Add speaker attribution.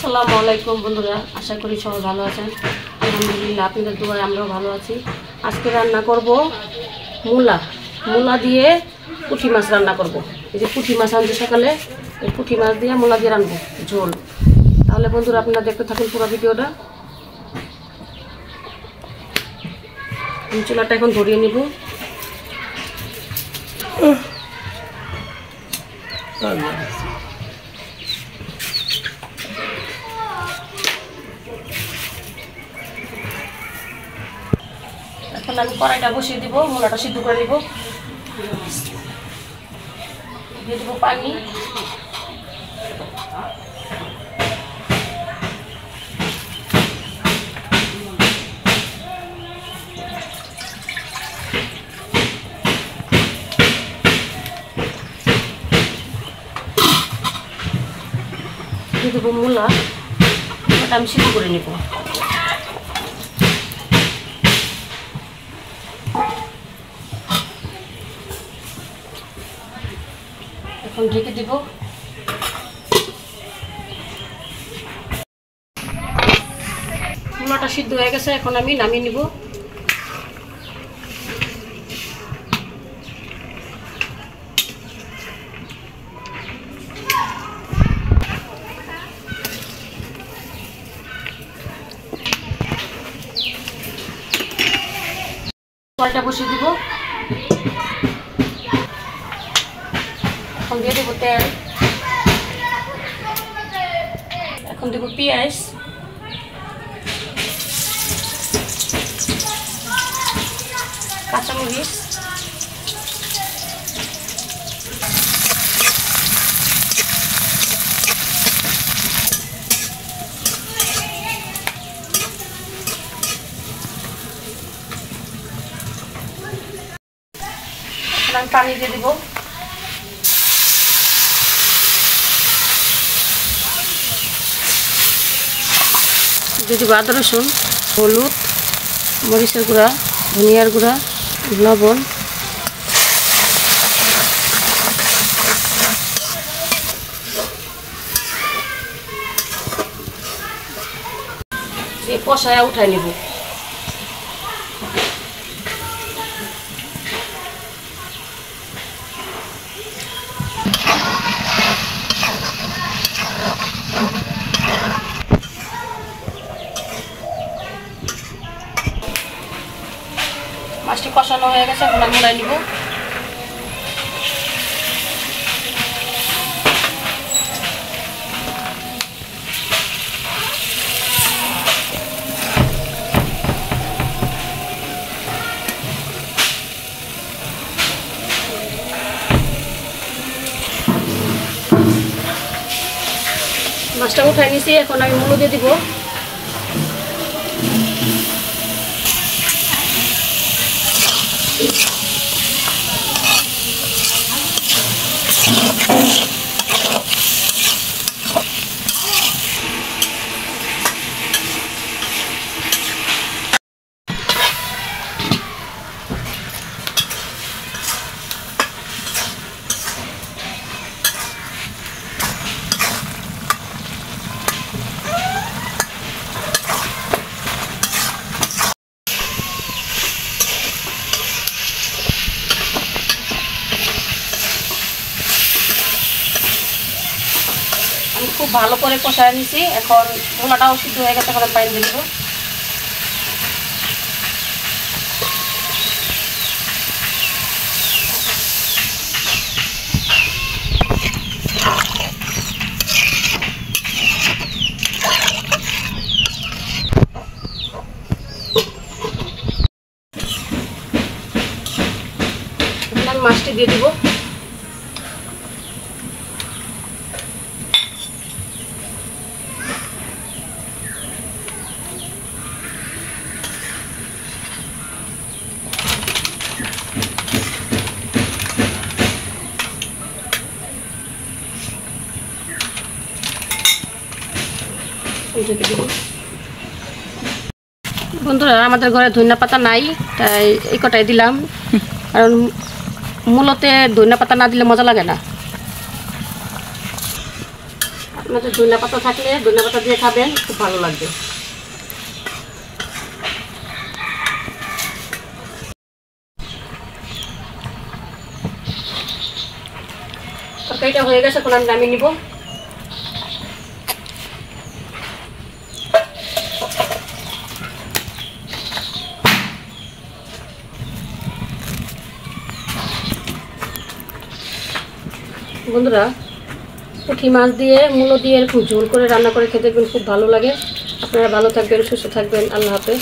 Speaker 1: আসসালামু আলাইকুম বন্ধুরা, আশা করি সবাই ভালো আছেন। আলহামদুলিল্লাহ, আপনাদের দোয়ায় আমরাও ভালো আছি। আজকে রান্না করব মূলা দিয়ে পুঁটি মাছ রান্না করব। এই যে পুঁটি মাছ আনছি সকালে, এই পুঁটি মাছ দিয়ে মূলা দিয়ে রান্নবো ঝোল। তাহলে বন্ধুরা আপনারা দেখতে থাকুন পুরো ভিডিওটা। আমি চুলাটা এখন ধরিয়ে নিব। এখন আমি কড়াইটা বসিয়ে দিব, মূলাটা সিদ্ধ করে দিব। দিয়ে দেবো পানি, দিয়ে দেবো মূলাটা আমি সিদ্ধ করে নেব। এখন ঢেকে দিব। মূলাটা সিদ্ধ হয়ে গেছে, এখন আমি নামিয়ে নিব। কড়াইটা বসিয়ে দিব। এখন দিয়ে দেবো তেল, এখন দেবো পেঁয়াজ, কাঁচামরিচ, আমি পানি দিয়ে দিব। দিয়ে দিব আদা রসুন, হলুদ, মরিচের গুঁড়া, ধনিয়ার গুঁড়া, লবণ, এই কষায়া উঠাই নেব। মাছটি কষানো হয়ে গেছে, এখন আমি মূলাই নিব। মাছটা উঠাই নিয়েছি, এখন আমি মূলো দিয়ে দিব। খুব ভালো করে কষায় নিছি, এখন মূলাটাও সিদ্ধ হয়ে গেছে, এখন পানি দিয়ে দেবো। এখন মাছটি দিয়ে দিব। বন্ধুরা, আমাদের ঘরে ধনিয়া পাতা নাই, তাই এই কটাই দিলাম, কারণ মূলতে ধনিয়া পাতা না দিলে মজা লাগে না। আপনাদের ধনিয়া পাতা থাকলে ধনিয়া পাতা দিয়ে খাবেন, খুব ভালো লাগবে। তরকারিটা হয়ে গেছে, এখন আমি নামিয়ে নিব। বন্ধুরা, পুঁটি মাছ দিয়ে মূলো দিয়ে এরকম ঝোল করে রান্না করে খেতে দেখবেন, খুব ভালো লাগে। আপনারা ভালো থাকবেন, সুস্থ থাকবেন। আল্লাহ হাফেজ।